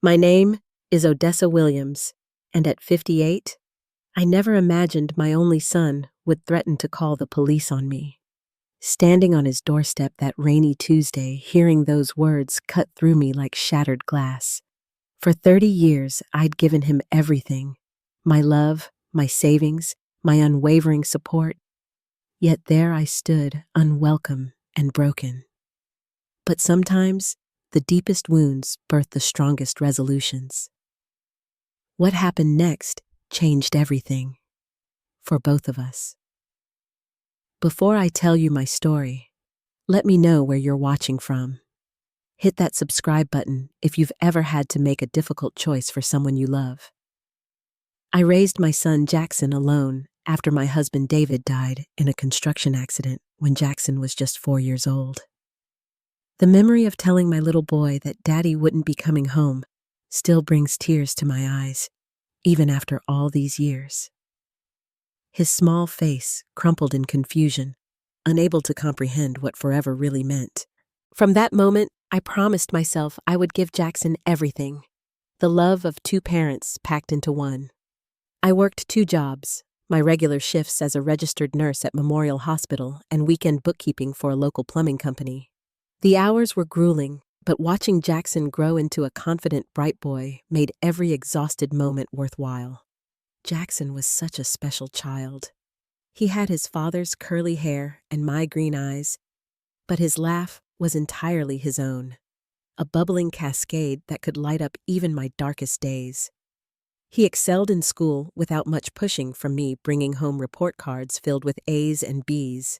My name is Odessa Williams, and at 58, I never imagined my only son would threaten to call the police on me. Standing on his doorstep that rainy Tuesday, hearing those words cut through me like shattered glass. For 30 years, I'd given him everything: my love, my savings, my unwavering support. Yet there I stood, unwelcome and broken. But sometimes, the deepest wounds birth the strongest resolutions. What happened next changed everything, for both of us. Before I tell you my story, let me know where you're watching from. Hit that subscribe button if you've ever had to make a difficult choice for someone you love. I raised my son Jackson alone after my husband David died in a construction accident when Jackson was just 4 years old. The memory of telling my little boy that Daddy wouldn't be coming home still brings tears to my eyes, even after all these years. His small face crumpled in confusion, unable to comprehend what forever really meant. From that moment, I promised myself I would give Jackson everything, the love of 2 parents packed into one. I worked 2 jobs, my regular shifts as a registered nurse at Memorial Hospital and weekend bookkeeping for a local plumbing company. The hours were grueling, but watching Jackson grow into a confident, bright boy made every exhausted moment worthwhile. Jackson was such a special child. He had his father's curly hair and my green eyes, but his laugh was entirely his own, a bubbling cascade that could light up even my darkest days. He excelled in school without much pushing from me bringing home report cards filled with A's and B's.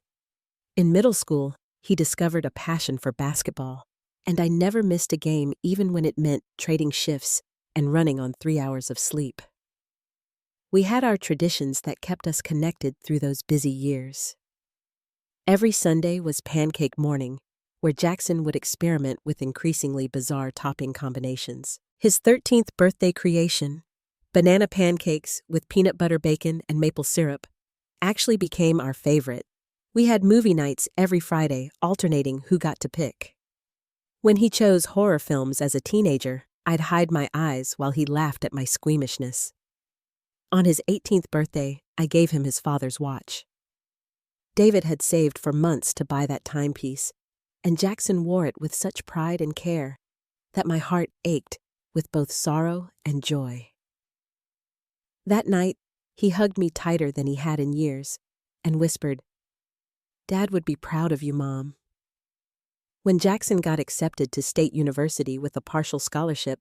In middle school, he discovered a passion for basketball, and I never missed a game even when it meant trading shifts and running on 3 hours of sleep. We had our traditions that kept us connected through those busy years. Every Sunday was pancake morning, where Jackson would experiment with increasingly bizarre topping combinations. His 13th birthday creation, banana pancakes with peanut butter bacon and maple syrup, actually became our favorite. We had movie nights every Friday, alternating who got to pick. When he chose horror films as a teenager, I'd hide my eyes while he laughed at my squeamishness. On his 18th birthday, I gave him his father's watch. David had saved for months to buy that timepiece, and Jackson wore it with such pride and care that my heart ached with both sorrow and joy. That night, he hugged me tighter than he had in years and whispered, "Dad would be proud of you, Mom." When Jackson got accepted to State University with a partial scholarship,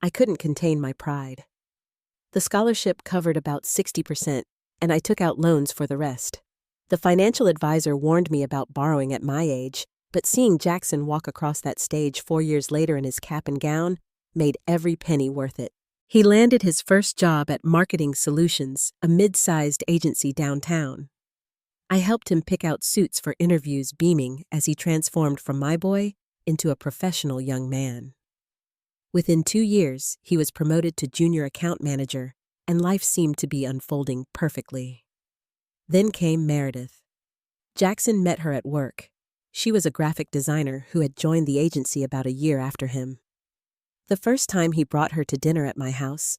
I couldn't contain my pride. The scholarship covered about 60%, and I took out loans for the rest. The financial advisor warned me about borrowing at my age, but seeing Jackson walk across that stage 4 years later in his cap and gown made every penny worth it. He landed his first job at Marketing Solutions, a mid-sized agency downtown. I helped him pick out suits for interviews, beaming as he transformed from my boy into a professional young man. Within 2 years, he was promoted to junior account manager, and life seemed to be unfolding perfectly. Then came Meredith. Jackson met her at work. She was a graphic designer who had joined the agency about a year after him. The first time he brought her to dinner at my house,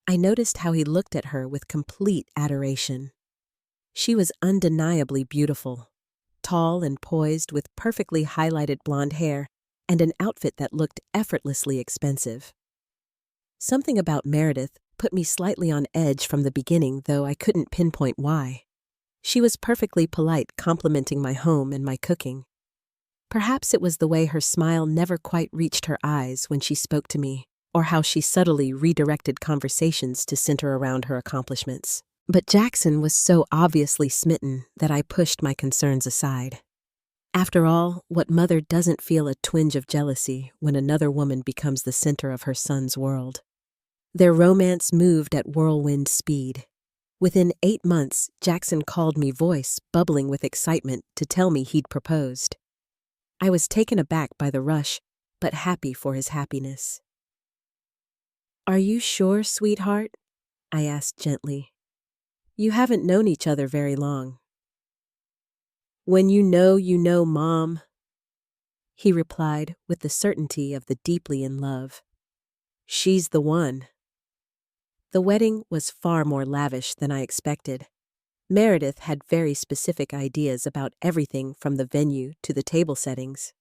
I noticed how he looked at her with complete adoration. She was undeniably beautiful, tall and poised with perfectly highlighted blonde hair and an outfit that looked effortlessly expensive. Something about Meredith put me slightly on edge from the beginning, though I couldn't pinpoint why. She was perfectly polite, complimenting my home and my cooking. Perhaps it was the way her smile never quite reached her eyes when she spoke to me, or how she subtly redirected conversations to center around her accomplishments. But Jackson was so obviously smitten that I pushed my concerns aside. After all, what mother doesn't feel a twinge of jealousy when another woman becomes the center of her son's world? Their romance moved at whirlwind speed. Within 8 months, Jackson called me, voice bubbling with excitement, to tell me he'd proposed. I was taken aback by the rush, but happy for his happiness. "Are you sure, sweetheart?" I asked gently. "You haven't known each other very long." "When you know, Mom," he replied with the certainty of the deeply in love. She's the one. The wedding was far more lavish than I expected. Meredith had very specific ideas about everything from the venue to the table settings.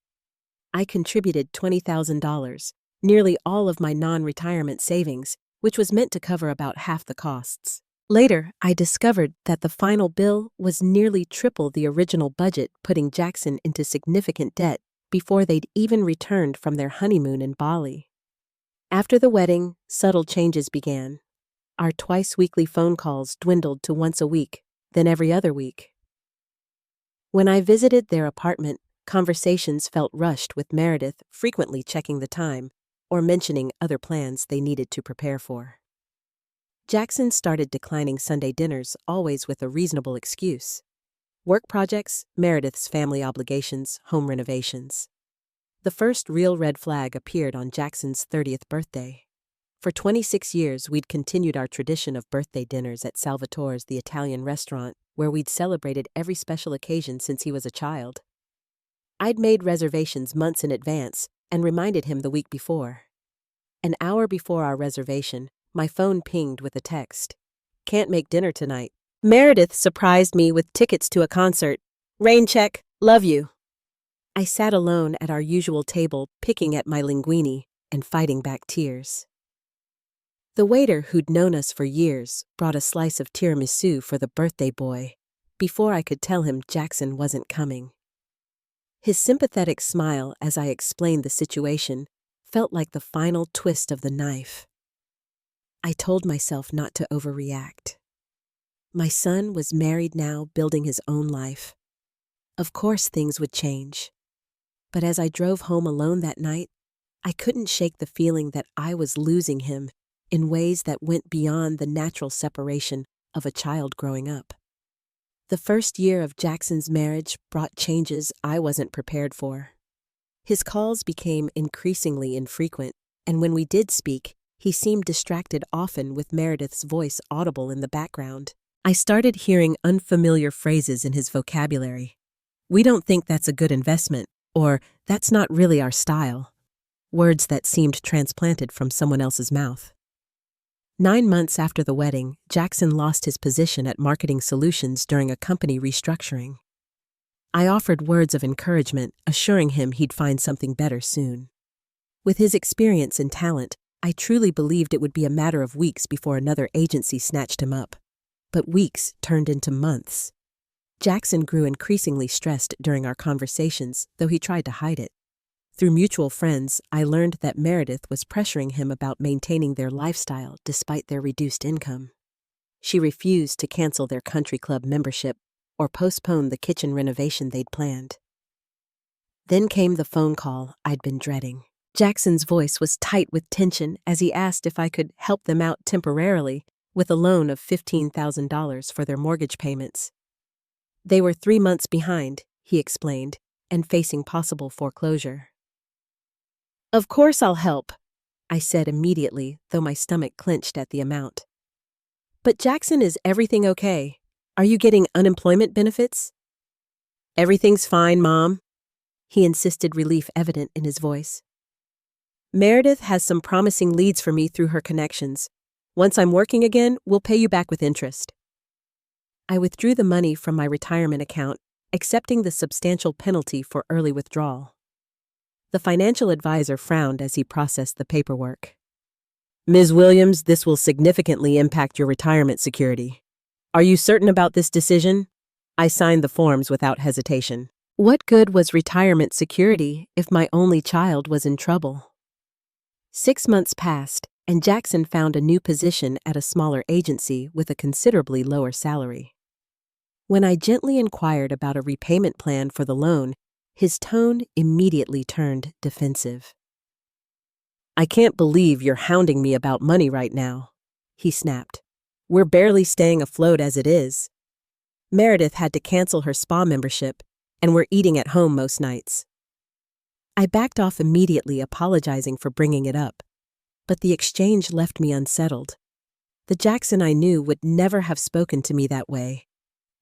I contributed $20,000, nearly all of my non-retirement savings, which was meant to cover about half the costs. Later, I discovered that the final bill was nearly triple the original budget, putting Jackson into significant debt before they'd even returned from their honeymoon in Bali. After the wedding, subtle changes began. Our twice-weekly phone calls dwindled to once a week, then every other week. When I visited their apartment, conversations felt rushed, with Meredith frequently checking the time or mentioning other plans they needed to prepare for. Jackson started declining Sunday dinners, always with a reasonable excuse: work projects, Meredith's family obligations, home renovations. The first real red flag appeared on Jackson's 30th birthday. For 26 years, we'd continued our tradition of birthday dinners at Salvatore's, the Italian restaurant, where we'd celebrated every special occasion since he was a child. I'd made reservations months in advance and reminded him the week before. An hour before our reservation, my phone pinged with a text: "Can't make dinner tonight." Meredith surprised me with tickets to a concert. "Rain check, love you." I sat alone at our usual table, picking at my linguine and fighting back tears. The waiter, who'd known us for years, brought a slice of tiramisu for the birthday boy before I could tell him Jackson wasn't coming. His sympathetic smile as I explained the situation felt like the final twist of the knife. I told myself not to overreact. My son was married now, building his own life. Of course things would change. But as I drove home alone that night, I couldn't shake the feeling that I was losing him in ways that went beyond the natural separation of a child growing up. The first year of Jackson's marriage brought changes I wasn't prepared for. His calls became increasingly infrequent, and when we did speak, he seemed distracted, often with Meredith's voice audible in the background. I started hearing unfamiliar phrases in his vocabulary. "We don't think that's a good investment," or "that's not really our style." Words that seemed transplanted from someone else's mouth. 9 months after the wedding, Jackson lost his position at Marketing Solutions during a company restructuring. I offered words of encouragement, assuring him he'd find something better soon. With his experience and talent, I truly believed it would be a matter of weeks before another agency snatched him up. But weeks turned into months. Jackson grew increasingly stressed during our conversations, though he tried to hide it. Through mutual friends, I learned that Meredith was pressuring him about maintaining their lifestyle despite their reduced income. She refused to cancel their country club membership or postpone the kitchen renovation they'd planned. Then came the phone call I'd been dreading. Jackson's voice was tight with tension as he asked if I could help them out temporarily with a loan of $15,000 for their mortgage payments. They were 3 months behind, he explained, and facing possible foreclosure. "Of course I'll help," I said immediately, though my stomach clenched at the amount. "But Jackson, is everything okay? Are you getting unemployment benefits?" "Everything's fine, Mom," he insisted, relief evident in his voice. "Meredith has some promising leads for me through her connections. Once I'm working again, we'll pay you back with interest." I withdrew the money from my retirement account, accepting the substantial penalty for early withdrawal. The financial advisor frowned as he processed the paperwork. "Ms. Williams, this will significantly impact your retirement security. Are you certain about this decision?" I signed the forms without hesitation. What good was retirement security if my only child was in trouble? 6 months passed, and Jackson found a new position at a smaller agency with a considerably lower salary. When I gently inquired about a repayment plan for the loan, his tone immediately turned defensive. "I can't believe you're hounding me about money right now," he snapped. "We're barely staying afloat as it is. Meredith had to cancel her spa membership, and we're eating at home most nights." I backed off immediately, apologizing for bringing it up, but the exchange left me unsettled. The Jackson I knew would never have spoken to me that way,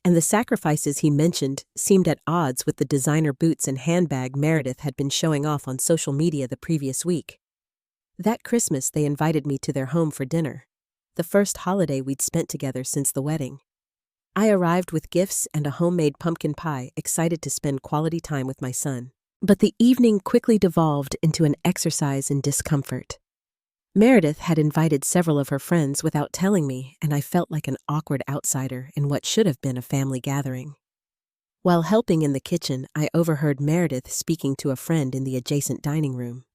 and the sacrifices he mentioned seemed at odds with the designer boots and handbag Meredith had been showing off on social media the previous week. That Christmas, they invited me to their home for dinner, the first holiday we'd spent together since the wedding. I arrived with gifts and a homemade pumpkin pie, excited to spend quality time with my son. But the evening quickly devolved into an exercise in discomfort. Meredith had invited several of her friends without telling me, and I felt like an awkward outsider in what should have been a family gathering. While helping in the kitchen, I overheard Meredith speaking to a friend in the adjacent dining room.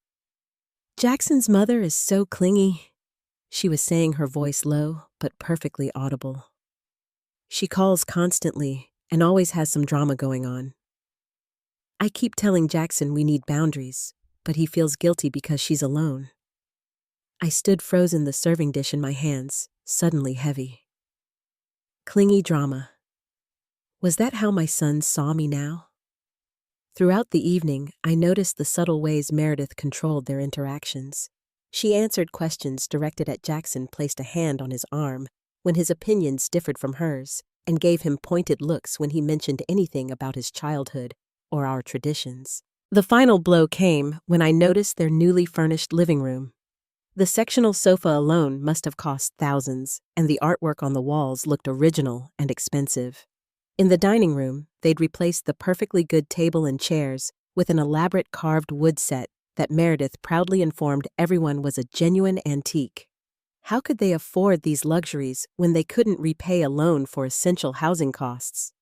"Jackson's mother is so clingy," she was saying, her voice low but perfectly audible. "She calls constantly and always has some drama going on. I keep telling Jackson we need boundaries, but he feels guilty because she's alone." I stood frozen, the serving dish in my hands, suddenly heavy. Clingy drama. Was that how my sons saw me now? Throughout the evening, I noticed the subtle ways Meredith controlled their interactions. She answered questions directed at Jackson, placed a hand on his arm when his opinions differed from hers, and gave him pointed looks when he mentioned anything about his childhood or our traditions. The final blow came when I noticed their newly furnished living room. The sectional sofa alone must have cost thousands, and the artwork on the walls looked original and expensive. In the dining room, they'd replaced the perfectly good table and chairs with an elaborate carved wood set that Meredith proudly informed everyone was a genuine antique. How could they afford these luxuries when they couldn't repay a loan for essential housing costs?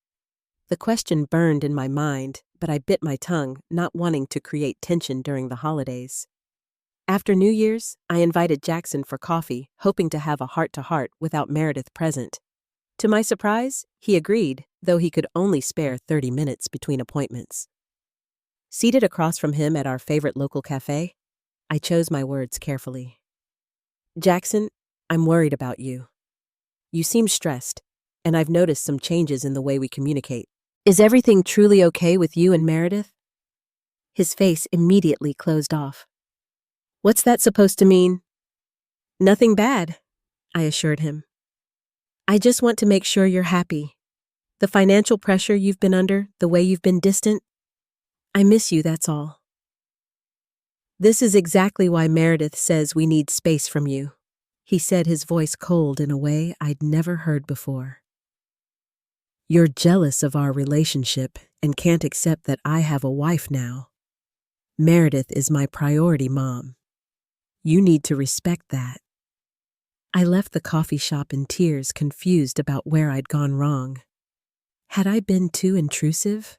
The question burned in my mind, but I bit my tongue, not wanting to create tension during the holidays. After New Year's, I invited Jackson for coffee, hoping to have a heart-to-heart without Meredith present. To my surprise, he agreed, though he could only spare 30 minutes between appointments. Seated across from him at our favorite local cafe, I chose my words carefully. "Jackson, I'm worried about you. You seem stressed, and I've noticed some changes in the way we communicate. Is everything truly okay with you and Meredith?" His face immediately closed off. "What's that supposed to mean?" "Nothing bad," I assured him. "I just want to make sure you're happy. The financial pressure you've been under, the way you've been distant, I miss you, that's all." "This is exactly why Meredith says we need space from you," he said, his voice cold in a way I'd never heard before. "You're jealous of our relationship and can't accept that I have a wife now. Meredith is my priority, Mom. You need to respect that." I left the coffee shop in tears, confused about where I'd gone wrong. Had I been too intrusive?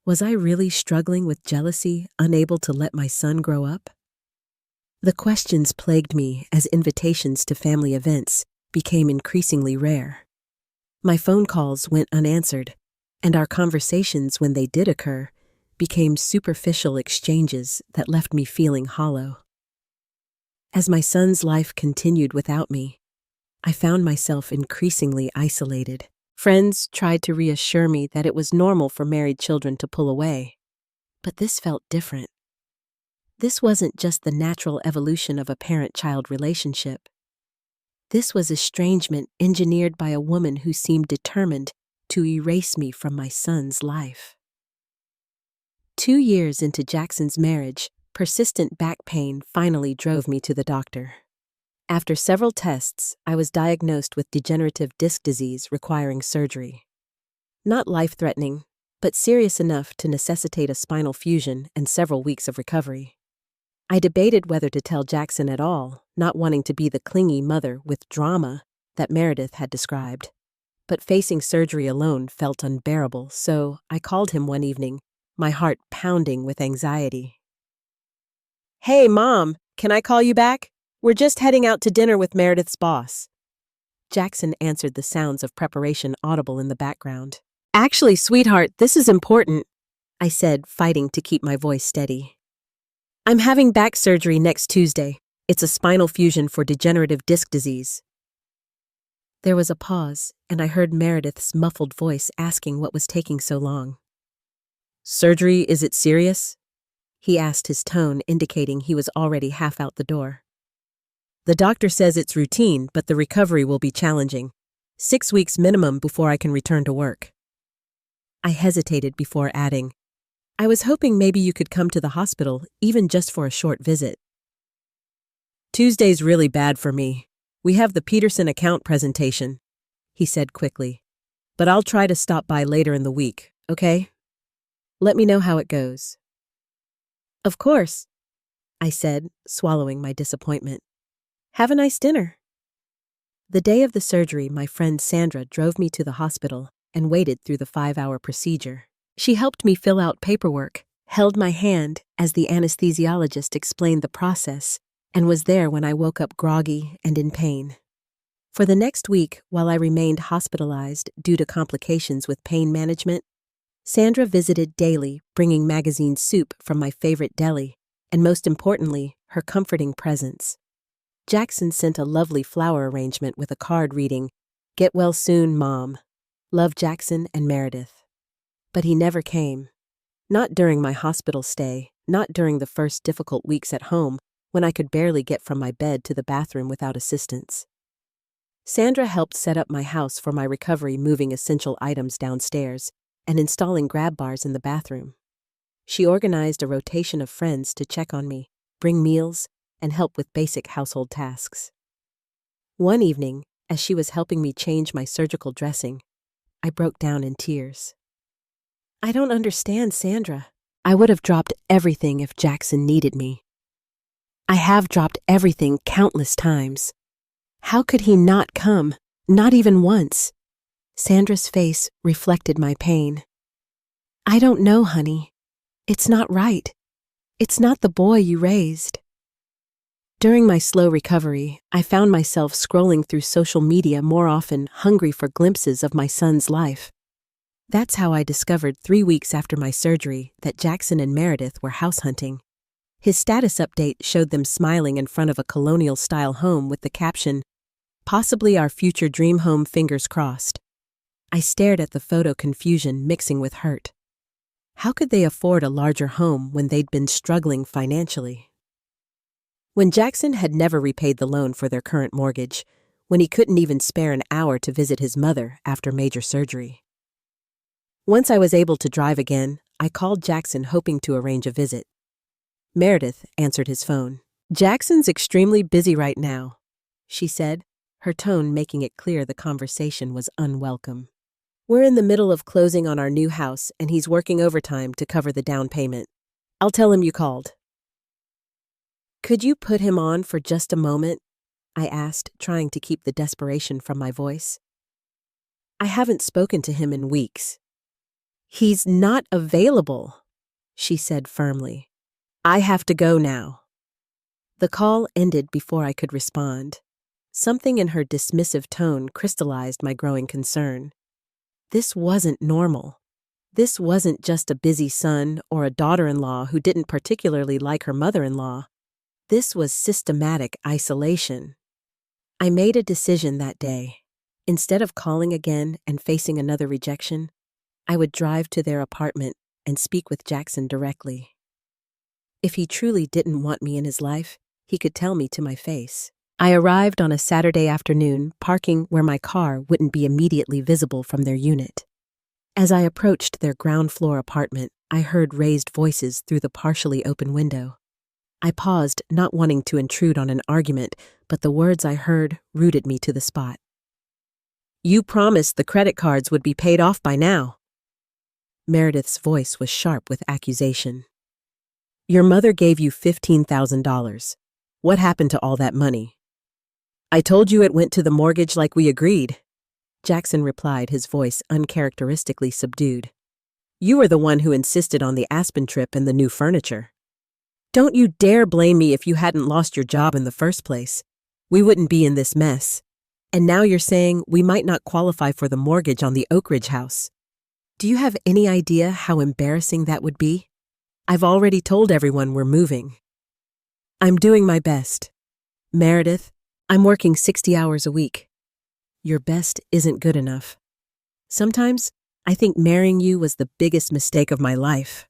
Was I really struggling with jealousy, unable to let my son grow up? The questions plagued me as invitations to family events became increasingly rare. My phone calls went unanswered, and our conversations, when they did occur, became superficial exchanges that left me feeling hollow. As my son's life continued without me, I found myself increasingly isolated. Friends tried to reassure me that it was normal for married children to pull away, but this felt different. This wasn't just the natural evolution of a parent-child relationship. This was estrangement engineered by a woman who seemed determined to erase me from my son's life. 2 years into Jackson's marriage, persistent back pain finally drove me to the doctor. After several tests, I was diagnosed with degenerative disc disease requiring surgery. Not life-threatening, but serious enough to necessitate a spinal fusion and several weeks of recovery. I debated whether to tell Jackson at all, not wanting to be the clingy mother with drama that Meredith had described. But facing surgery alone felt unbearable, so I called him one evening, my heart pounding with anxiety. "Hey, Mom, can I call you back? We're just heading out to dinner with Meredith's boss." Jackson answered, the sounds of preparation audible in the background. "Actually, sweetheart, this is important," I said, fighting to keep my voice steady. "I'm having back surgery next Tuesday. It's a spinal fusion for degenerative disc disease." There was a pause, and I heard Meredith's muffled voice asking what was taking so long. "Surgery, is it serious?" he asked, his tone indicating he was already half out the door. "The doctor says it's routine, but the recovery will be challenging. 6 weeks minimum before I can return to work." I hesitated before adding, "I was hoping maybe you could come to the hospital, even just for a short visit." Tuesday's really bad for me. We have the Peterson account presentation, he said quickly. But I'll try to stop by later in the week, okay? Let me know how it goes. Of course, I said, swallowing my disappointment. Have a nice dinner. The day of the surgery, my friend Sandra drove me to the hospital and waited through the 5-hour procedure. She helped me fill out paperwork, held my hand as the anesthesiologist explained the process, and was there when I woke up groggy and in pain. For the next week, while I remained hospitalized due to complications with pain management, Sandra visited daily, bringing magazine soup from my favorite deli, and most importantly, her comforting presence. Jackson sent a lovely flower arrangement with a card reading, "Get well soon, Mom. Love, Jackson and Meredith." But he never came. Not during my hospital stay, not during the first difficult weeks at home, when I could barely get from my bed to the bathroom without assistance. Sandra helped set up my house for my recovery, moving essential items downstairs and installing grab bars in the bathroom. She organized a rotation of friends to check on me, bring meals, and help with basic household tasks. One evening, as she was helping me change my surgical dressing, I broke down in tears. I don't understand, Sandra. I would have dropped everything if Jackson needed me. I have dropped everything countless times. How could he not come, not even once? Sandra's face reflected my pain. I don't know, honey. It's not right. It's not the boy you raised. During my slow recovery, I found myself scrolling through social media more often, hungry for glimpses of my son's life. That's how I discovered 3 weeks after my surgery that Jackson and Meredith were house hunting. His status update showed them smiling in front of a colonial-style home with the caption, "Possibly our future dream home, fingers crossed." I stared at the photo, confusion mixing with hurt. How could they afford a larger home when they'd been struggling financially? When Jackson had never repaid the loan for their current mortgage, when he couldn't even spare an hour to visit his mother after major surgery. Once I was able to drive again, I called Jackson hoping to arrange a visit. Meredith answered his phone. "Jackson's extremely busy right now," she said, her tone making it clear the conversation was unwelcome. "We're in the middle of closing on our new house, and he's working overtime to cover the down payment. I'll tell him you called." "Could you put him on for just a moment?" I asked, trying to keep the desperation from my voice. "I haven't spoken to him in weeks." "He's not available," she said firmly. "I have to go now." The call ended before I could respond. Something in her dismissive tone crystallized my growing concern. This wasn't normal. This wasn't just a busy son or a daughter-in-law who didn't particularly like her mother-in-law. This was systematic isolation. I made a decision that day. Instead of calling again and facing another rejection, I would drive to their apartment and speak with Jackson directly. If he truly didn't want me in his life, he could tell me to my face. I arrived on a Saturday afternoon, parking where my car wouldn't be immediately visible from their unit. As I approached their ground-floor apartment, I heard raised voices through the partially open window. I paused, not wanting to intrude on an argument, but the words I heard rooted me to the spot. "You promised the credit cards would be paid off by now." Meredith's voice was sharp with accusation. "Your mother gave you $15,000. What happened to all that money?" "I told you it went to the mortgage like we agreed," Jackson replied, his voice uncharacteristically subdued. "You were the one who insisted on the Aspen trip and the new furniture. Don't you dare blame me if you hadn't lost your job in the first place. We wouldn't be in this mess. And now you're saying we might not qualify for the mortgage on the Oak Ridge house. Do you have any idea how embarrassing that would be? I've already told everyone we're moving." "I'm doing my best. Meredith, I'm working 60 hours a week. Your best isn't good enough. Sometimes I think marrying you was the biggest mistake of my life."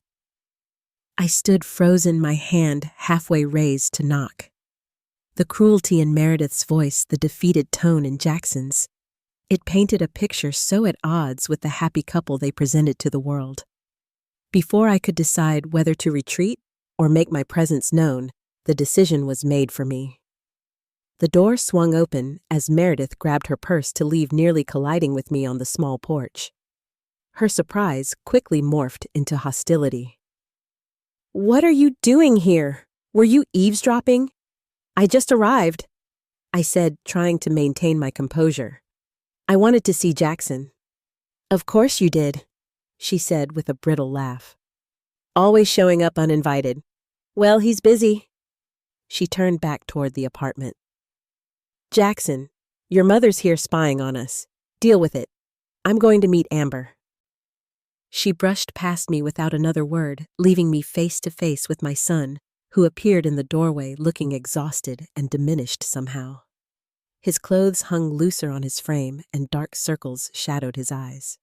I stood frozen, my hand halfway raised to knock. The cruelty in Meredith's voice, the defeated tone in Jackson's. It painted a picture so at odds with the happy couple they presented to the world. Before I could decide whether to retreat or make my presence known, the decision was made for me. The door swung open as Meredith grabbed her purse to leave, nearly colliding with me on the small porch. Her surprise quickly morphed into hostility. "What are you doing here? Were you eavesdropping?" "I just arrived," I said, trying to maintain my composure. "I wanted to see Jackson." "Of course you did," she said with a brittle laugh. "Always showing up uninvited. Well, he's busy." She turned back toward the apartment. "Jackson, your mother's here spying on us. Deal with it. I'm going to meet Amber." She brushed past me without another word, leaving me face to face with my son, who appeared in the doorway looking exhausted and diminished somehow. His clothes hung looser on his frame and dark circles shadowed his eyes.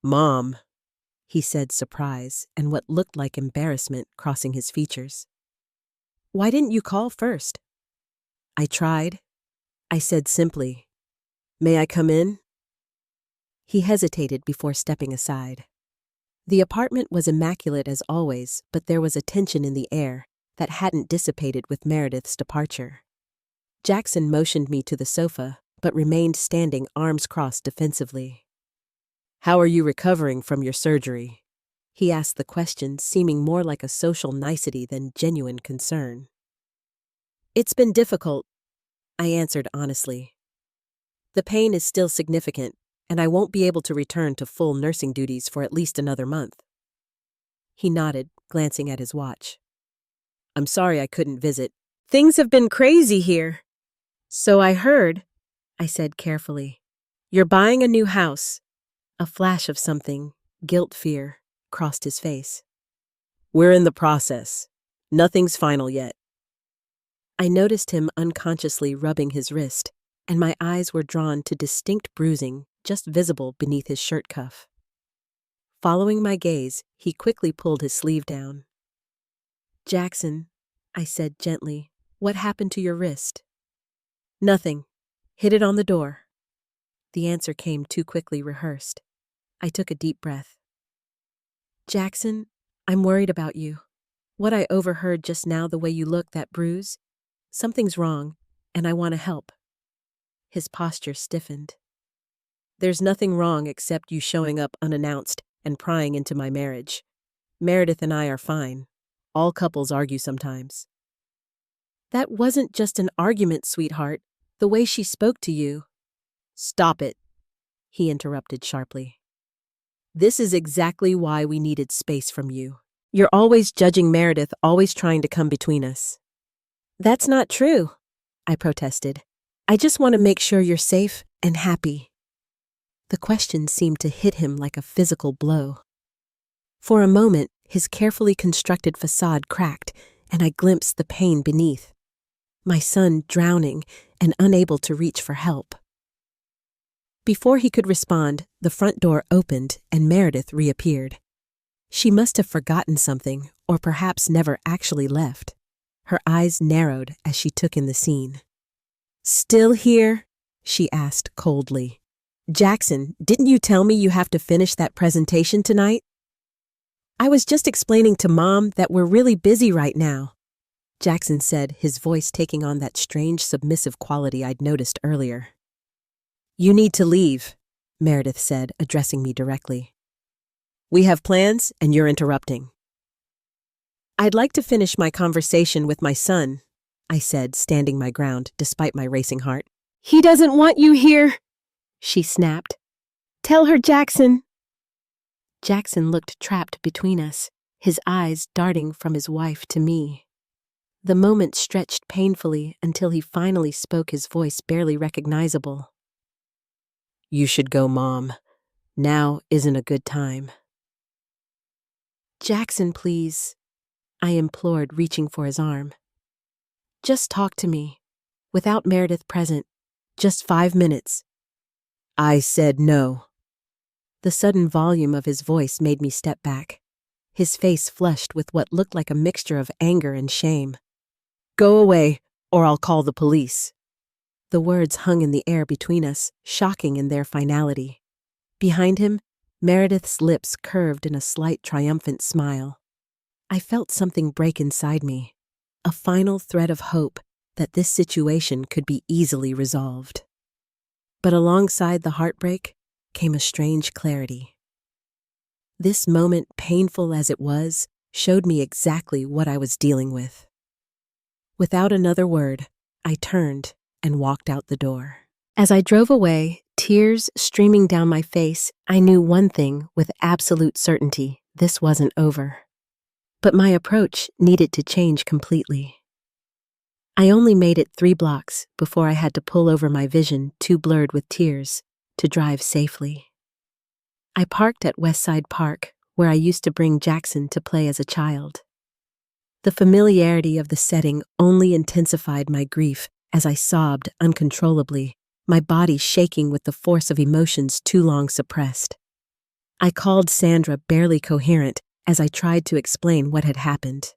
"Mom," he said, surprise and what looked like embarrassment crossing his features. "Why didn't you call first?" "I tried," I said simply. "May I come in?" He hesitated before stepping aside. The apartment was immaculate as always, but there was a tension in the air that hadn't dissipated with Meredith's departure. Jackson motioned me to the sofa, but remained standing, arms crossed defensively. "How are you recovering from your surgery?" He asked the question, seeming more like a social nicety than genuine concern. "It's been difficult," I answered honestly. "The pain is still significant, and I won't be able to return to full nursing duties for at least another month." He nodded, glancing at his watch. "I'm sorry I couldn't visit. Things have been crazy here." "So I heard," I said carefully. "You're buying a new house." A flash of something, guilt-fear, crossed his face. "We're in the process. Nothing's final yet." I noticed him unconsciously rubbing his wrist, and my eyes were drawn to distinct bruising just visible beneath his shirt cuff. Following my gaze, he quickly pulled his sleeve down. "Jackson," I said gently, "what happened to your wrist?" "Nothing. Hit it on the door." The answer came too quickly rehearsed. I took a deep breath. "Jackson, I'm worried about you. What I overheard just now, the way you look, that bruise, something's wrong, and I want to help." His posture stiffened. "There's nothing wrong except you showing up unannounced and prying into my marriage. Meredith and I are fine. All couples argue sometimes." "That wasn't just an argument, sweetheart. The way she spoke to you—" "Stop it," he interrupted sharply. "This is exactly why we needed space from you. You're always judging Meredith, always trying to come between us." "That's not true," I protested. "I just want to make sure you're safe and happy." The question seemed to hit him like a physical blow. For a moment, his carefully constructed facade cracked, and I glimpsed the pain beneath. My son drowning and unable to reach for help. Before he could respond, the front door opened and Meredith reappeared. She must have forgotten something, or perhaps never actually left. Her eyes narrowed as she took in the scene. "Still here?" she asked coldly. "Jackson, didn't you tell me you have to finish that presentation tonight?" "I was just explaining to Mom that we're really busy right now," Jackson said, his voice taking on that strange submissive quality I'd noticed earlier. "You need to leave," Meredith said, addressing me directly. "We have plans, and you're interrupting." "I'd like to finish my conversation with my son," I said, standing my ground despite my racing heart. "He doesn't want you here," she snapped. "Tell her, Jackson." Jackson looked trapped between us, his eyes darting from his wife to me. The moment stretched painfully until he finally spoke, his voice barely recognizable. "You should go, Mom. Now isn't a good time." "Jackson, please," I implored, reaching for his arm. "Just talk to me. Without Meredith present. Just 5 minutes." "I said no." The sudden volume of his voice made me step back. His face flushed with what looked like a mixture of anger and shame. "Go away, or I'll call the police." The words hung in the air between us, shocking in their finality. Behind him, Meredith's lips curved in a slight triumphant smile. I felt something break inside me, a final thread of hope that this situation could be easily resolved. But alongside the heartbreak came a strange clarity. This moment, painful as it was, showed me exactly what I was dealing with. Without another word, I turned and walked out the door. As I drove away, tears streaming down my face, I knew one thing with absolute certainty: this wasn't over. But my approach needed to change completely. I only made it 3 blocks before I had to pull over, my vision too blurred with tears to drive safely. I parked at Westside Park, where I used to bring Jackson to play as a child. The familiarity of the setting only intensified my grief as I sobbed uncontrollably, my body shaking with the force of emotions too long suppressed. I called Sandra, barely coherent, as I tried to explain what had happened.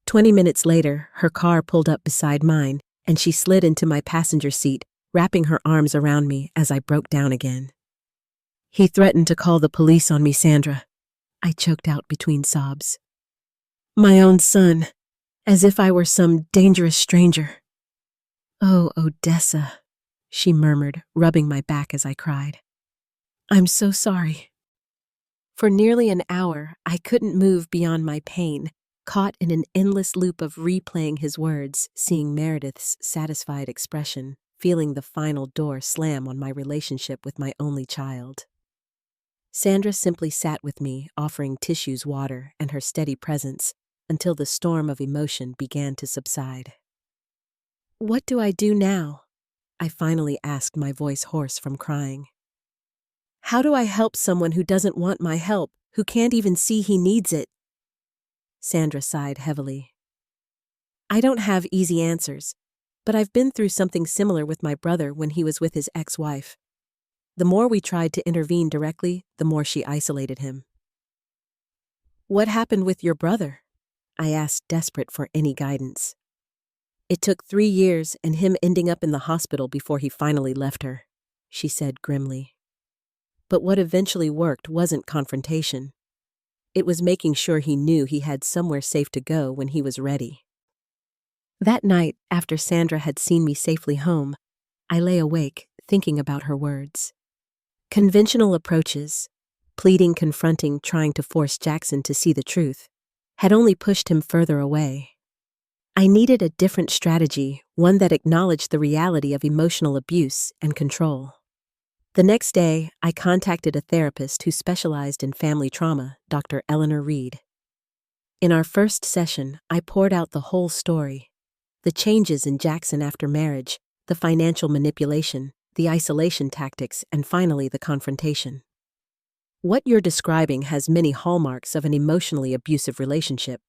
20 minutes later, her car pulled up beside mine, and she slid into my passenger seat, wrapping her arms around me as I broke down again. "He threatened to call the police on me, Sandra," I choked out between sobs. "My own son, as if I were some dangerous stranger." "Oh, Odessa," she murmured, rubbing my back as I cried. "I'm so sorry." For nearly an hour, I couldn't move beyond my pain, caught in an endless loop of replaying his words, seeing Meredith's satisfied expression, feeling the final door slam on my relationship with my only child. Sandra simply sat with me, offering tissues, water, and her steady presence, until the storm of emotion began to subside. "What do I do now?" I finally asked, my voice hoarse from crying. "How do I help someone who doesn't want my help, who can't even see he needs it?" Sandra sighed heavily. "I don't have easy answers, but I've been through something similar with my brother when he was with his ex-wife. The more we tried to intervene directly, the more she isolated him." "What happened with your brother?" I asked, desperate for any guidance. "It took 3 years and him ending up in the hospital before he finally left her," she said grimly. "But what eventually worked wasn't confrontation. It was making sure he knew he had somewhere safe to go when he was ready." That night, after Sandra had seen me safely home, I lay awake, thinking about her words. Conventional approaches, pleading, confronting, trying to force Jackson to see the truth, had only pushed him further away. I needed a different strategy, one that acknowledged the reality of emotional abuse and control. The next day, I contacted a therapist who specialized in family trauma, Dr. Eleanor Reed. In our first session, I poured out the whole story: the changes in Jackson after marriage, the financial manipulation, the isolation tactics, and finally the confrontation. "What you're describing has many hallmarks of an emotionally abusive relationship,"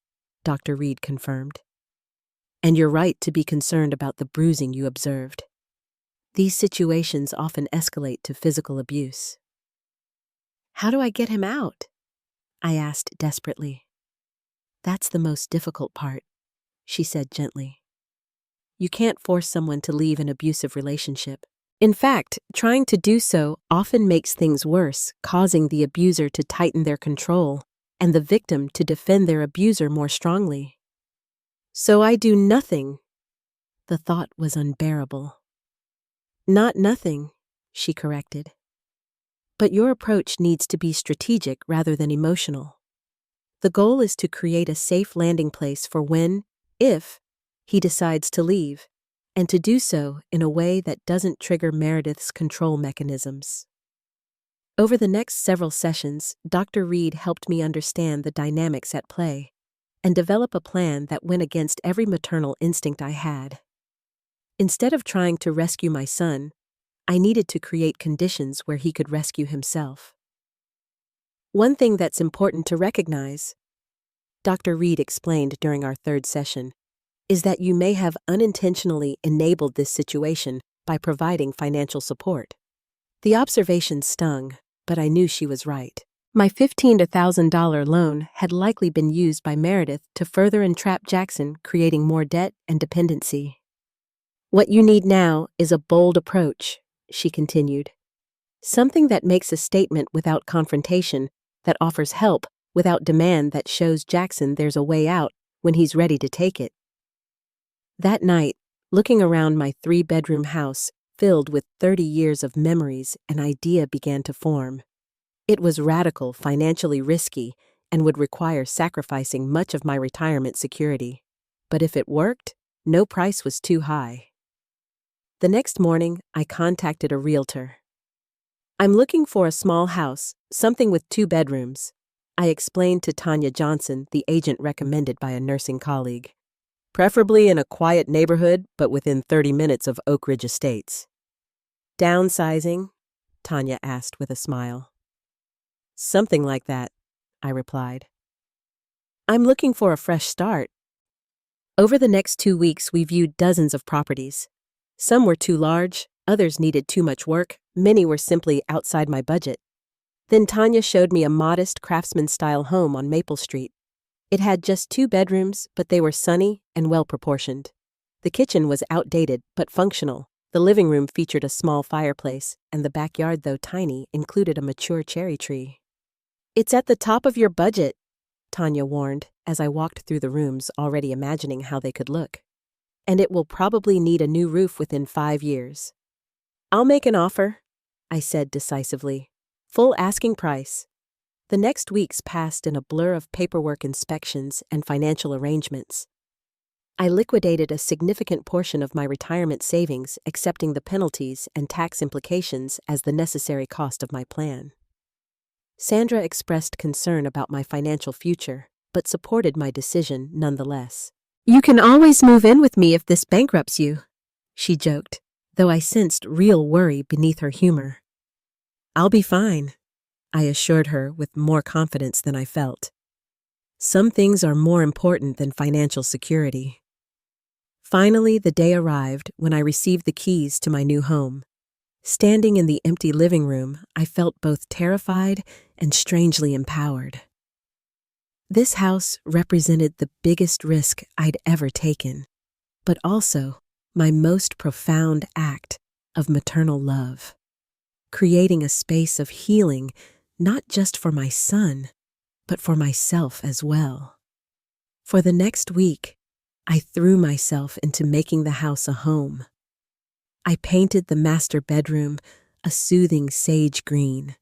Dr. Reed confirmed. "And you're right to be concerned about the bruising you observed. These situations often escalate to physical abuse." "How do I get him out?" I asked desperately. "That's the most difficult part," she said gently. "You can't force someone to leave an abusive relationship. In fact, trying to do so often makes things worse, causing the abuser to tighten their control and the victim to defend their abuser more strongly." "So I do nothing?" The thought was unbearable. "Not nothing," she corrected. "But your approach needs to be strategic rather than emotional. The goal is to create a safe landing place for when, if, he decides to leave, and to do so in a way that doesn't trigger Meredith's control mechanisms." Over the next several sessions, Dr. Reed helped me understand the dynamics at play and develop a plan that went against every maternal instinct I had. Instead of trying to rescue my son, I needed to create conditions where he could rescue himself. "One thing that's important to recognize," Dr. Reed explained during our third session, "is that you may have unintentionally enabled this situation by providing financial support." The observation stung, but I knew she was right. My $15,000 loan had likely been used by Meredith to further entrap Jackson, creating more debt and dependency. "What you need now is a bold approach," she continued. "Something that makes a statement without confrontation, that offers help without demand, that shows Jackson there's a way out when he's ready to take it." That night, Looking around my 3-bedroom house, filled with 30 years of memories, an idea began to form. It was radical, financially risky, and would require sacrificing much of my retirement security. But if it worked, no price was too high. The next morning, I contacted a realtor. "I'm looking for a small house, something with 2 bedrooms," I explained to Tanya Johnson, the agent recommended by a nursing colleague. "Preferably in a quiet neighborhood, but within 30 minutes of Oak Ridge Estates." "Downsizing?" Tanya asked with a smile. "Something like that," I replied. "I'm looking for a fresh start." Over the next 2 weeks, we viewed dozens of properties. Some were too large, others needed too much work, many were simply outside my budget. Then Tanya showed me a modest craftsman-style home on Maple Street. It had just 2 bedrooms, but they were sunny and well-proportioned. The kitchen was outdated but functional. The living room featured a small fireplace, and the backyard, though tiny, included a mature cherry tree. "It's at the top of your budget," Tanya warned, as I walked through the rooms, already imagining how they could look. "And it will probably need a new roof within 5 years." "I'll make an offer," I said decisively. "Full asking price." The next weeks passed in a blur of paperwork inspections and financial arrangements. I liquidated a significant portion of my retirement savings, accepting the penalties and tax implications as the necessary cost of my plan. Sandra expressed concern about my financial future, but supported my decision nonetheless. "You can always move in with me if this bankrupts you," she joked, though I sensed real worry beneath her humor. "I'll be fine," I assured her with more confidence than I felt. Some things are more important than financial security. Finally, the day arrived when I received the keys to my new home. Standing in the empty living room, I felt both terrified and strangely empowered. This house represented the biggest risk I'd ever taken, but also my most profound act of maternal love, creating a space of healing not just for my son, but for myself as well. For the next week, I threw myself into making the house a home. I painted the master bedroom a soothing sage green.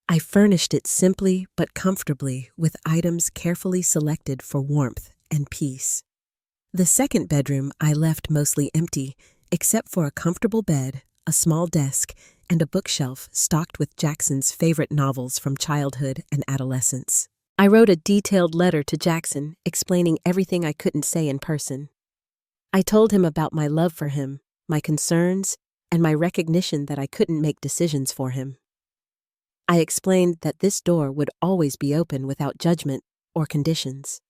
I furnished it simply but comfortably with items carefully selected for warmth and peace. The second bedroom I left mostly empty, except for a comfortable bed, a small desk, and a bookshelf stocked with Jackson's favorite novels from childhood and adolescence. I wrote a detailed letter to Jackson, explaining everything I couldn't say in person. I told him about my love for him, my concerns, and my recognition that I couldn't make decisions for him. I explained that this door would always be open without judgment or conditions.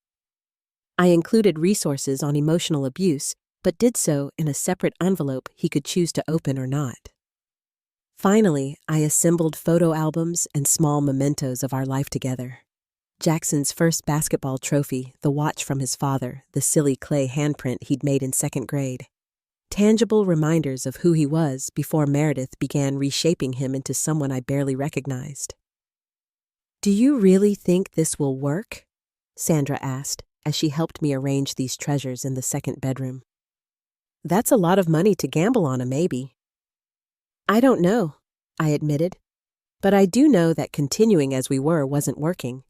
I included resources on emotional abuse, but did so in a separate envelope he could choose to open or not. Finally, I assembled photo albums and small mementos of our life together. Jackson's first basketball trophy, the watch from his father, the silly clay handprint he'd made in 2nd grade. Tangible reminders of who he was before Meredith began reshaping him into someone I barely recognized. "Do you really think this will work?" Sandra asked, as she helped me arrange these treasures in the 2nd bedroom. "That's a lot of money to gamble on a maybe." "I don't know," I admitted. "But I do know that continuing as we were wasn't working.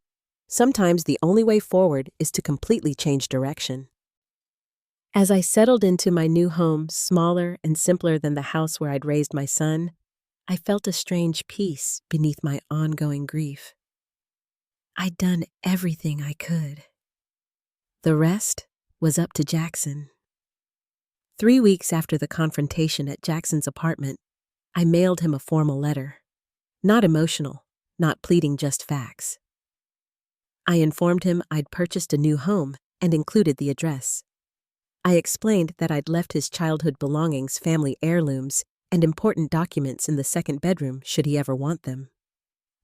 Sometimes the only way forward is to completely change direction." As I settled into my new home, smaller and simpler than the house where I'd raised my son, I felt a strange peace beneath my ongoing grief. I'd done everything I could. The rest was up to Jackson. 3 weeks after the confrontation at Jackson's apartment, I mailed him a formal letter. Not emotional, not pleading, just facts. I informed him I'd purchased a new home and included the address. I explained that I'd left his childhood belongings, family heirlooms, and important documents in the 2nd bedroom should he ever want them.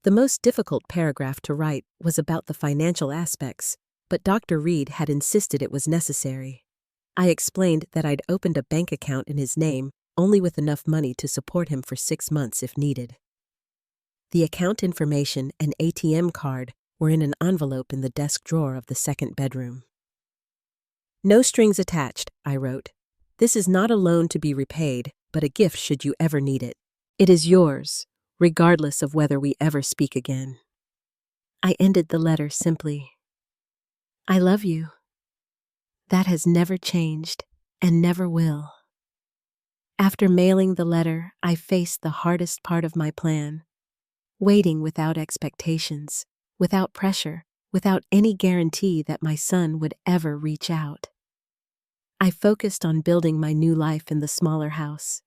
The most difficult paragraph to write was about the financial aspects, but Dr. Reed had insisted it was necessary. I explained that I'd opened a bank account in his name, only with enough money to support him for 6 months if needed. The account information and ATM card were in an envelope in the desk drawer of the 2nd bedroom. "No strings attached," I wrote. This is not a loan to be repaid, but a gift should you ever need it. It is yours, regardless of whether we ever speak again. I ended the letter simply. I love you. That has never changed and never will. After mailing the letter, I faced the hardest part of my plan. Waiting without expectations, without pressure, without any guarantee that my son would ever reach out. I focused on building my new life in the smaller house.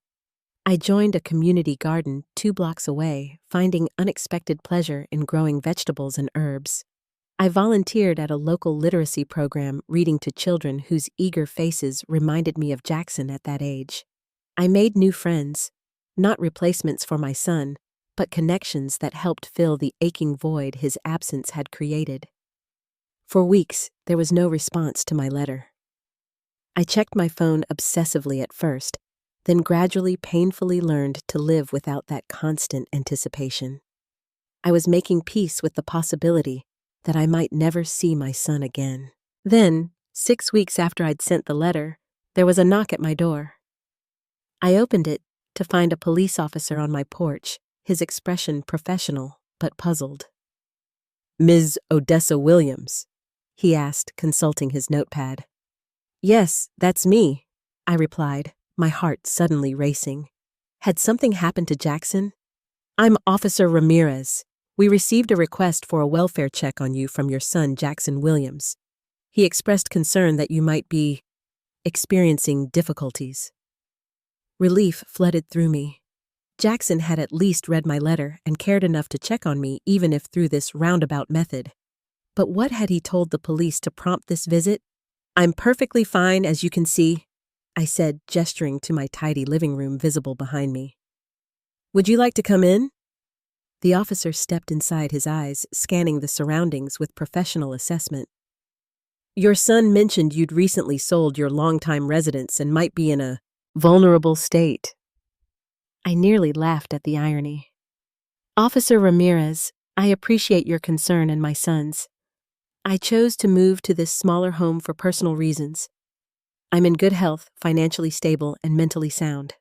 I joined a community garden 2 blocks away, finding unexpected pleasure in growing vegetables and herbs. I volunteered at a local literacy program, reading to children whose eager faces reminded me of Jackson at that age. I made new friends, not replacements for my son, but connections that helped fill the aching void his absence had created. For weeks, there was no response to my letter. I checked my phone obsessively at first, then gradually painfully learned to live without that constant anticipation. I was making peace with the possibility that I might never see my son again. Then, 6 weeks after I'd sent the letter, there was a knock at my door. I opened it to find a police officer on my porch, his expression professional but puzzled. "Ms. Odessa Williams?" he asked, consulting his notepad. "Yes, that's me," I replied, my heart suddenly racing. Had something happened to Jackson? "I'm Officer Ramirez. We received a request for a welfare check on you from your son, Jackson Williams. He expressed concern that you might be experiencing difficulties." Relief flooded through me. Jackson had at least read my letter and cared enough to check on me, even if through this roundabout method. But what had he told the police to prompt this visit? "I'm perfectly fine, as you can see," I said, gesturing to my tidy living room visible behind me. "Would you like to come in?" The officer stepped inside, his eyes scanning the surroundings with professional assessment. "Your son mentioned you'd recently sold your longtime residence and might be in a vulnerable state." I nearly laughed at the irony. "Officer Ramirez, I appreciate your concern and my son's. I chose to move to this smaller home for personal reasons. I'm in good health, financially stable, and mentally sound."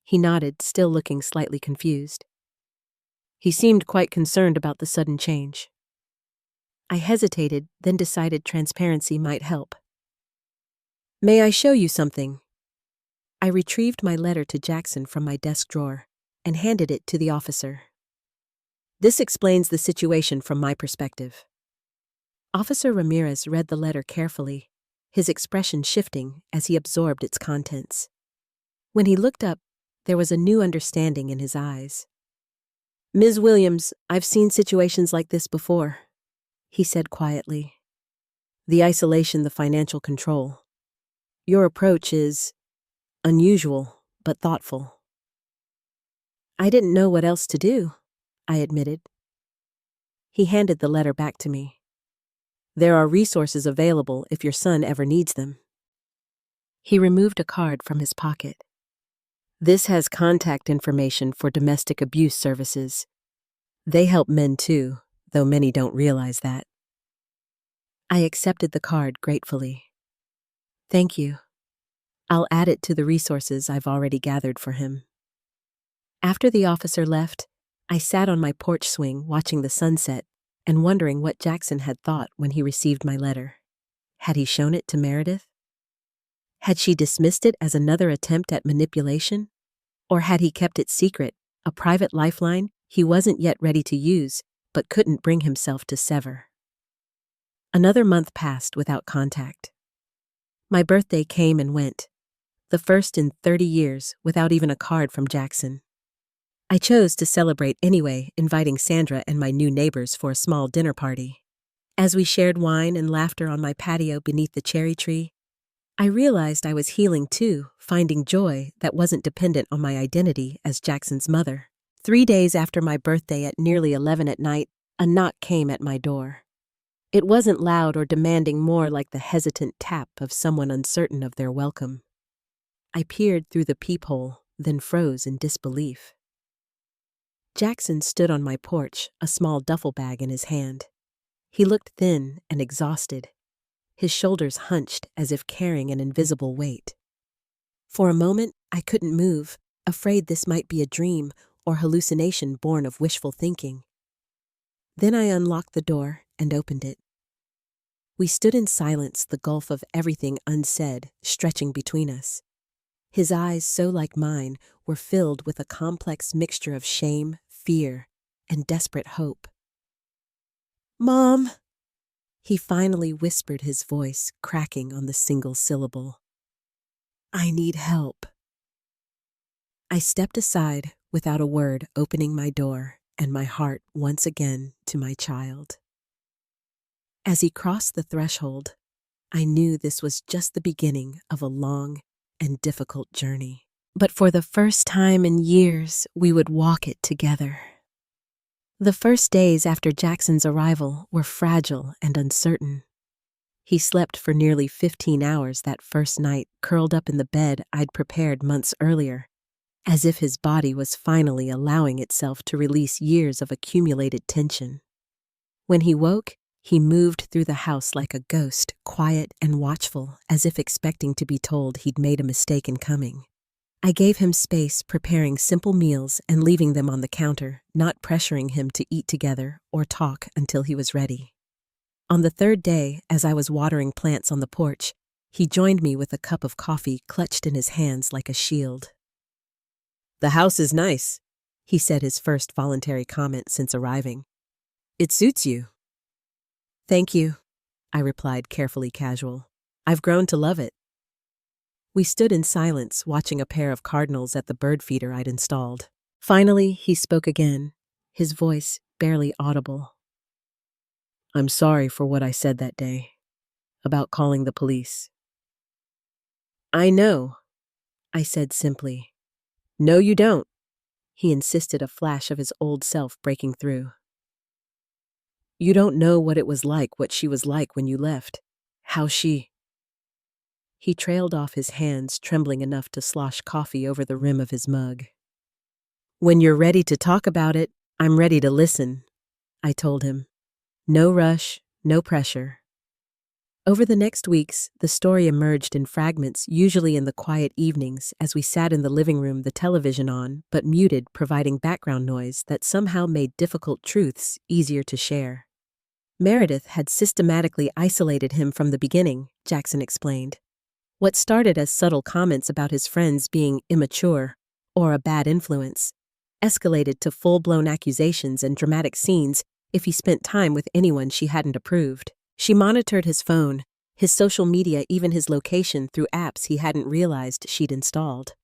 He nodded, still looking slightly confused. He seemed quite concerned about the sudden change. I hesitated, then decided transparency might help. "May I show you something?" I retrieved my letter to Jackson from my desk drawer and handed it to the officer. "This explains the situation from my perspective." Officer Ramirez read the letter carefully, his expression shifting as he absorbed its contents. When he looked up, there was a new understanding in his eyes. "Ms. Williams, I've seen situations like this before," he said quietly. "The isolation, the financial control. Your approach is unusual, but thoughtful." "I didn't know what else to do," I admitted. He handed the letter back to me. "There are resources available if your son ever needs them." He removed a card from his pocket. "This has contact information for domestic abuse services. They help men too, though many don't realize that." I accepted the card gratefully. "Thank you. I'll add it to the resources I've already gathered for him." After the officer left, I sat on my porch swing watching the sunset and wondering what Jackson had thought when he received my letter. Had he shown it to Meredith? Had she dismissed it as another attempt at manipulation? Or had he kept it secret, a private lifeline he wasn't yet ready to use, but couldn't bring himself to sever? Another month passed without contact. My birthday came and went, the first in 30 years without even a card from Jackson. I chose to celebrate anyway, inviting Sandra and my new neighbors for a small dinner party. As we shared wine and laughter on my patio beneath the cherry tree, I realized I was healing too, finding joy that wasn't dependent on my identity as Jackson's mother. 3 days after my birthday at nearly 11 at night, a knock came at my door. It wasn't loud or demanding, more like the hesitant tap of someone uncertain of their welcome. I peered through the peephole, then froze in disbelief. Jackson stood on my porch, a small duffel bag in his hand. He looked thin and exhausted, his shoulders hunched as if carrying an invisible weight. For a moment, I couldn't move, afraid this might be a dream or hallucination born of wishful thinking. Then I unlocked the door and opened it. We stood in silence, the gulf of everything unsaid stretching between us. His eyes, so like mine, were filled with a complex mixture of shame, fear, and desperate hope. "Mom!" He finally whispered, his voice cracking on the single syllable. "I need help." I stepped aside without a word, opening my door and my heart once again to my child. As he crossed the threshold, I knew this was just the beginning of a long and difficult journey. But for the first time in years, we would walk it together. The first days after Jackson's arrival were fragile and uncertain. He slept for nearly 15 hours that first night, curled up in the bed I'd prepared months earlier, as if his body was finally allowing itself to release years of accumulated tension. When he woke, he moved through the house like a ghost, quiet and watchful, as if expecting to be told he'd made a mistake in coming. I gave him space, preparing simple meals and leaving them on the counter, not pressuring him to eat together or talk until he was ready. On the third day, as I was watering plants on the porch, he joined me with a cup of coffee clutched in his hands like a shield. "The house is nice," he said, his first voluntary comment since arriving. "It suits you." "Thank you," I replied, carefully casual. "I've grown to love it." We stood in silence, watching a pair of cardinals at the bird feeder I'd installed. Finally, he spoke again, his voice barely audible. "I'm sorry for what I said that day, about calling the police." "I know," I said simply. "No, you don't," he insisted, a flash of his old self breaking through. "You don't know what it was like, what she was like when you left. How she—" He trailed off, his hands trembling enough to slosh coffee over the rim of his mug. "When you're ready to talk about it, I'm ready to listen," I told him. No rush, no pressure. Over the next weeks, the story emerged in fragments, usually in the quiet evenings as we sat in the living room, the television on, but muted, providing background noise that somehow made difficult truths easier to share. Meredith had systematically isolated him from the beginning, Jackson explained. What started as subtle comments about his friends being immature or a bad influence escalated to full-blown accusations and dramatic scenes if he spent time with anyone she hadn't approved. She monitored his phone, his social media, even his location through apps he hadn't realized she'd installed.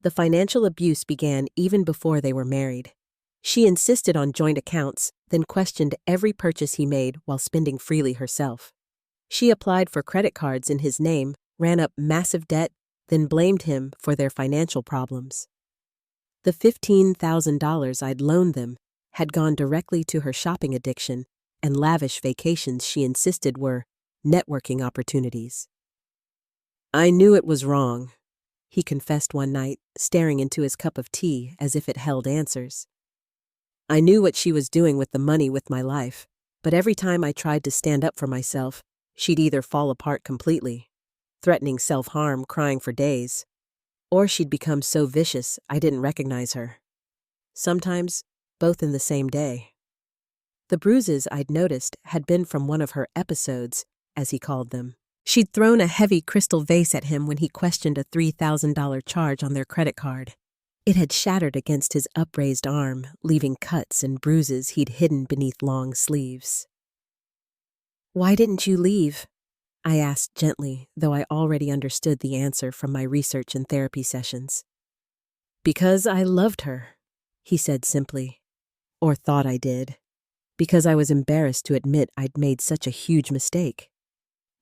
The financial abuse began even before they were married. She insisted on joint accounts, then questioned every purchase he made while spending freely herself. She applied for credit cards in his name, ran up massive debt, then blamed him for their financial problems. The $15,000 I'd loaned them had gone directly to her shopping addiction and lavish vacations she insisted were networking opportunities. "I knew it was wrong," he confessed one night, staring into his cup of tea as if it held answers. "I knew what she was doing with the money, with my life, but every time I tried to stand up for myself, she'd either fall apart completely, threatening self-harm, crying for days, or she'd become so vicious I didn't recognize her. Sometimes, both in the same day." The bruises I'd noticed had been from one of her episodes, as he called them. She'd thrown a heavy crystal vase at him when he questioned a $3,000 charge on their credit card. It had shattered against his upraised arm, leaving cuts and bruises he'd hidden beneath long sleeves. "Why didn't you leave?" I asked gently, though I already understood the answer from my research and therapy sessions. "Because I loved her," he said simply. Or thought I did. Because I was embarrassed to admit I'd made such a huge mistake.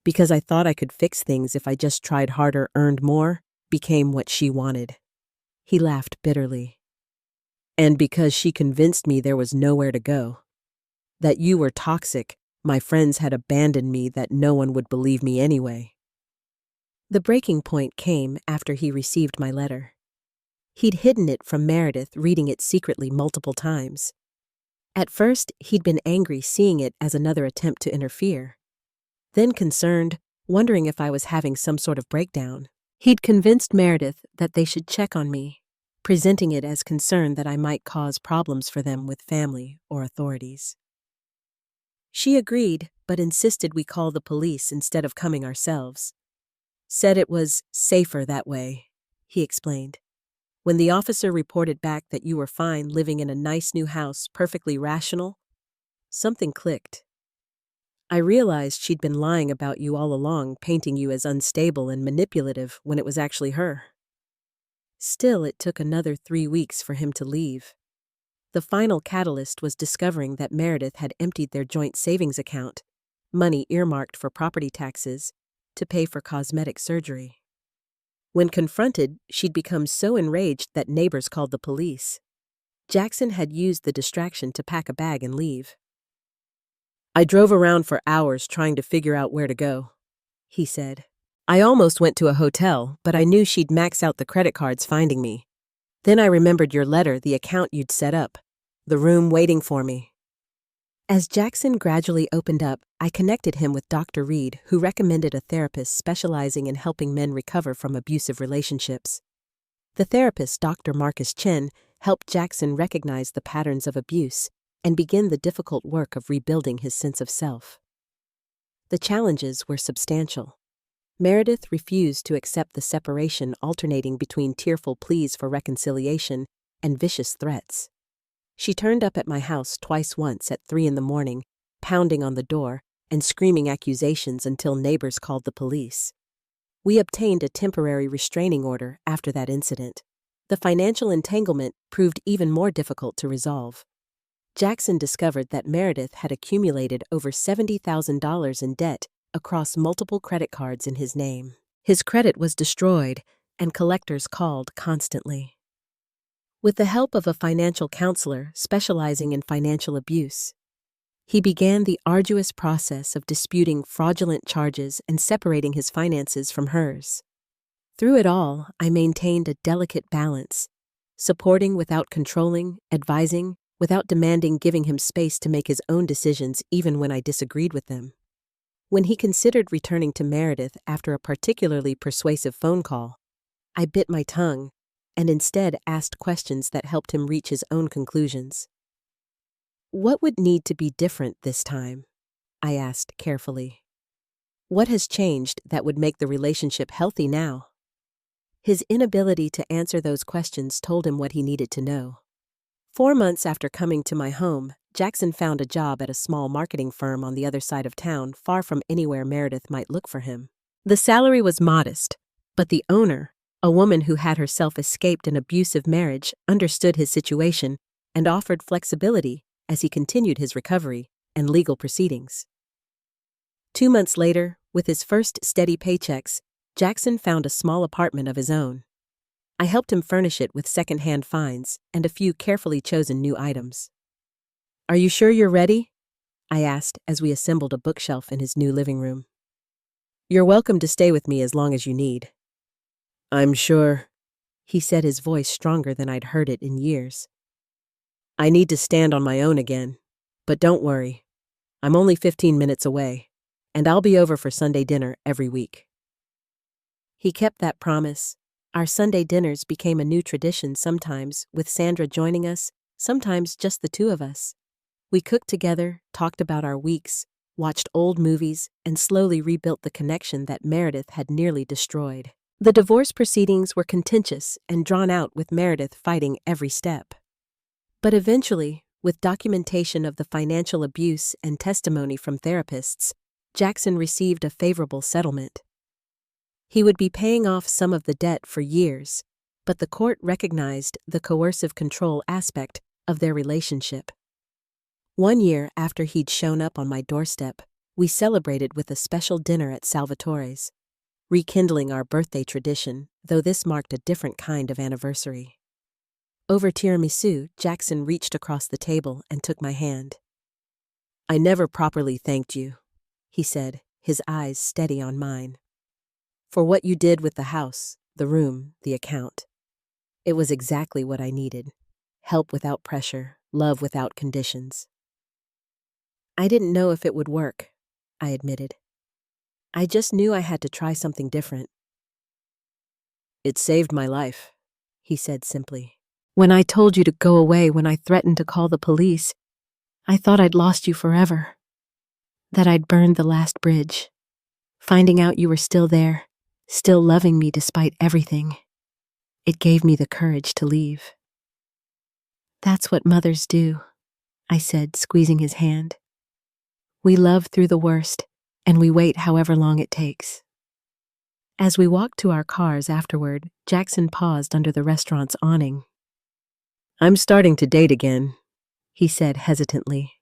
Because I thought I could fix things if I just tried harder, earned more, became what she wanted. He laughed bitterly. "And because she convinced me there was nowhere to go. That you were toxic, my friends had abandoned me, that no one would believe me anyway." The breaking point came after he received my letter. He'd hidden it from Meredith, reading it secretly multiple times. At first, he'd been angry, seeing it as another attempt to interfere. Then concerned, wondering if I was having some sort of breakdown. He'd convinced Meredith that they should check on me, presenting it as concern that I might cause problems for them with family or authorities. She agreed, but insisted we call the police instead of coming ourselves. Said it was safer that way, he explained. When the officer reported back that you were fine living in a nice new house, perfectly rational, something clicked. I realized she'd been lying about you all along, painting you as unstable and manipulative when it was actually her. Still, it took another 3 weeks for him to leave. The final catalyst was discovering that Meredith had emptied their joint savings account, money earmarked for property taxes, to pay for cosmetic surgery. When confronted, she'd become so enraged that neighbors called the police. Jackson had used the distraction to pack a bag and leave. I drove around for hours trying to figure out where to go, he said. I almost went to a hotel, but I knew she'd max out the credit cards finding me. Then I remembered your letter, the account you'd set up, the room waiting for me. As Jackson gradually opened up, I connected him with Dr. Reed, who recommended a therapist specializing in helping men recover from abusive relationships. The therapist, Dr. Marcus Chen, helped Jackson recognize the patterns of abuse and begin the difficult work of rebuilding his sense of self. The challenges were substantial. Meredith refused to accept the separation, alternating between tearful pleas for reconciliation and vicious threats. She turned up at my house once at 3 a.m, pounding on the door and screaming accusations until neighbors called the police. We obtained a temporary restraining order after that incident. The financial entanglement proved even more difficult to resolve. Jackson discovered that Meredith had accumulated over $70,000 in debt across multiple credit cards in his name. His credit was destroyed, and collectors called constantly. With the help of a financial counselor specializing in financial abuse, he began the arduous process of disputing fraudulent charges and separating his finances from hers. Through it all, I maintained a delicate balance, supporting without controlling, advising without demanding, giving him space to make his own decisions even when I disagreed with them. When he considered returning to Meredith after a particularly persuasive phone call, I bit my tongue and instead asked questions that helped him reach his own conclusions. What would need to be different this time? I asked carefully. What has changed that would make the relationship healthy now? His inability to answer those questions told him what he needed to know. 4 months after coming to my home, Jackson found a job at a small marketing firm on the other side of town, far from anywhere Meredith might look for him. The salary was modest, but the owner, a woman who had herself escaped an abusive marriage, understood his situation and offered flexibility as he continued his recovery and legal proceedings. 2 months later, with his first steady paychecks, Jackson found a small apartment of his own. I helped him furnish it with second-hand finds and a few carefully chosen new items. Are you sure you're ready? I asked as we assembled a bookshelf in his new living room. You're welcome to stay with me as long as you need. I'm sure, he said, his voice stronger than I'd heard it in years. I need to stand on my own again, but don't worry. I'm only 15 minutes away, and I'll be over for Sunday dinner every week. He kept that promise. Our Sunday dinners became a new tradition, sometimes with Sandra joining us, sometimes just the two of us. We cooked together, talked about our weeks, watched old movies, and slowly rebuilt the connection that Meredith had nearly destroyed. The divorce proceedings were contentious and drawn out, with Meredith fighting every step. But eventually, with documentation of the financial abuse and testimony from therapists, Jackson received a favorable settlement. He would be paying off some of the debt for years, but the court recognized the coercive control aspect of their relationship. 1 year after he'd shown up on my doorstep, we celebrated with a special dinner at Salvatore's, rekindling our birthday tradition, though this marked a different kind of anniversary. Over tiramisu, Jackson reached across the table and took my hand. I never properly thanked you, he said, his eyes steady on mine. For what you did with the house, the room, the account. It was exactly what I needed. Help without pressure, love without conditions. I didn't know if it would work, I admitted. I just knew I had to try something different. It saved my life, he said simply. When I told you to go away, when I threatened to call the police, I thought I'd lost you forever. That I'd burned the last bridge. Finding out you were still there, still loving me despite everything, it gave me the courage to leave. That's what mothers do, I said, squeezing his hand. We love through the worst, and we wait however long it takes. As we walked to our cars afterward, Jackson paused under the restaurant's awning. I'm starting to date again, he said hesitantly.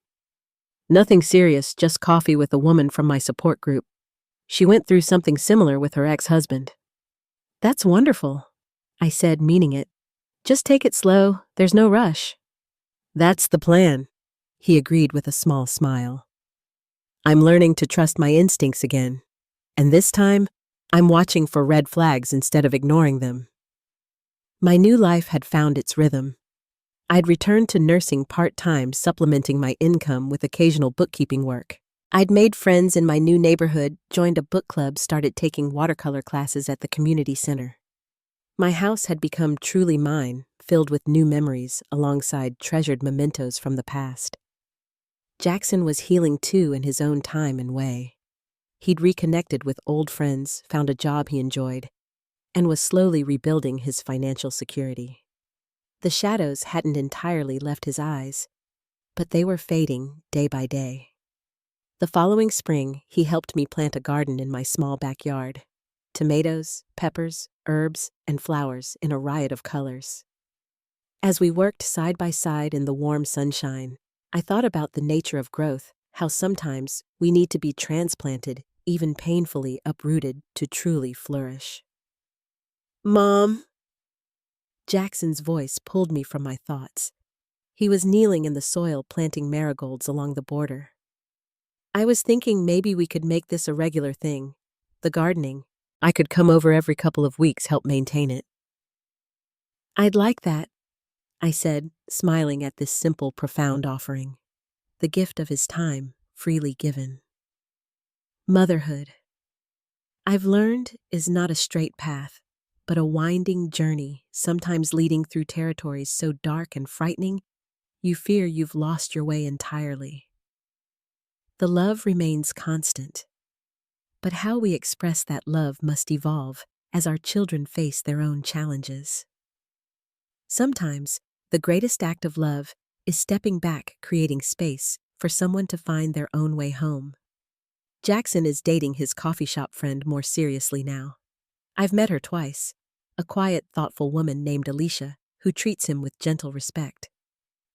Nothing serious, just coffee with a woman from my support group. She went through something similar with her ex-husband. That's wonderful, I said, meaning it. Just take it slow, there's no rush. That's the plan, he agreed with a small smile. I'm learning to trust my instincts again, and this time, I'm watching for red flags instead of ignoring them. My new life had found its rhythm. I'd returned to nursing part-time, supplementing my income with occasional bookkeeping work. I'd made friends in my new neighborhood, joined a book club, started taking watercolor classes at the community center. My house had become truly mine, filled with new memories alongside treasured mementos from the past. Jackson was healing too in his own time and way. He'd reconnected with old friends, found a job he enjoyed, and was slowly rebuilding his financial security. The shadows hadn't entirely left his eyes, but they were fading day by day. The following spring, he helped me plant a garden in my small backyard. Tomatoes, peppers, herbs, and flowers in a riot of colors. As we worked side by side in the warm sunshine, I thought about the nature of growth, how sometimes we need to be transplanted, even painfully uprooted, to truly flourish. Mom! Jackson's voice pulled me from my thoughts. He was kneeling in the soil planting marigolds along the border. I was thinking maybe we could make this a regular thing, the gardening. I could come over every couple of weeks, help maintain it. I'd like that, I said, smiling at this simple, profound offering. The gift of his time, freely given. Motherhood. I've learned is not a straight path, but a winding journey, sometimes leading through territories so dark and frightening, you fear you've lost your way entirely. The love remains constant, but how we express that love must evolve as our children face their own challenges. Sometimes, the greatest act of love is stepping back, creating space for someone to find their own way home. Jackson is dating his coffee shop friend more seriously now. I've met her twice, a quiet, thoughtful woman named Alicia who treats him with gentle respect.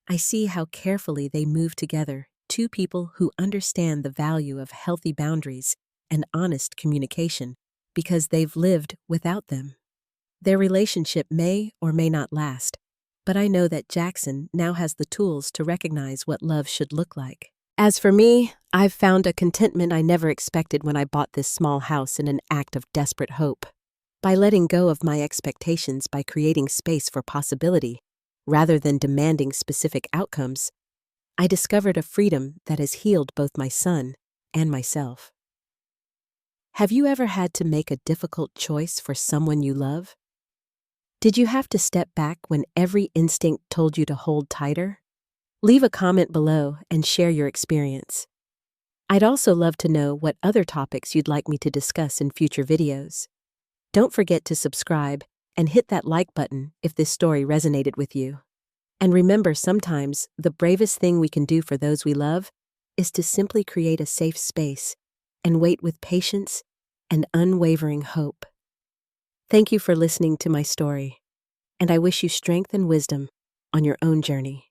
I see how carefully they move together, two people who understand the value of healthy boundaries and honest communication because they've lived without them. Their relationship may or may not last, but I know that Jackson now has the tools to recognize what love should look like. As for me, I've found a contentment I never expected when I bought this small house in an act of desperate hope. By letting go of my expectations, by creating space for possibility, rather than demanding specific outcomes, I discovered a freedom that has healed both my son and myself. Have you ever had to make a difficult choice for someone you love? Did you have to step back when every instinct told you to hold tighter? Leave a comment below and share your experience. I'd also love to know what other topics you'd like me to discuss in future videos. Don't forget to subscribe and hit that like button if this story resonated with you. And remember, sometimes the bravest thing we can do for those we love is to simply create a safe space and wait with patience and unwavering hope. Thank you for listening to my story, and I wish you strength and wisdom on your own journey.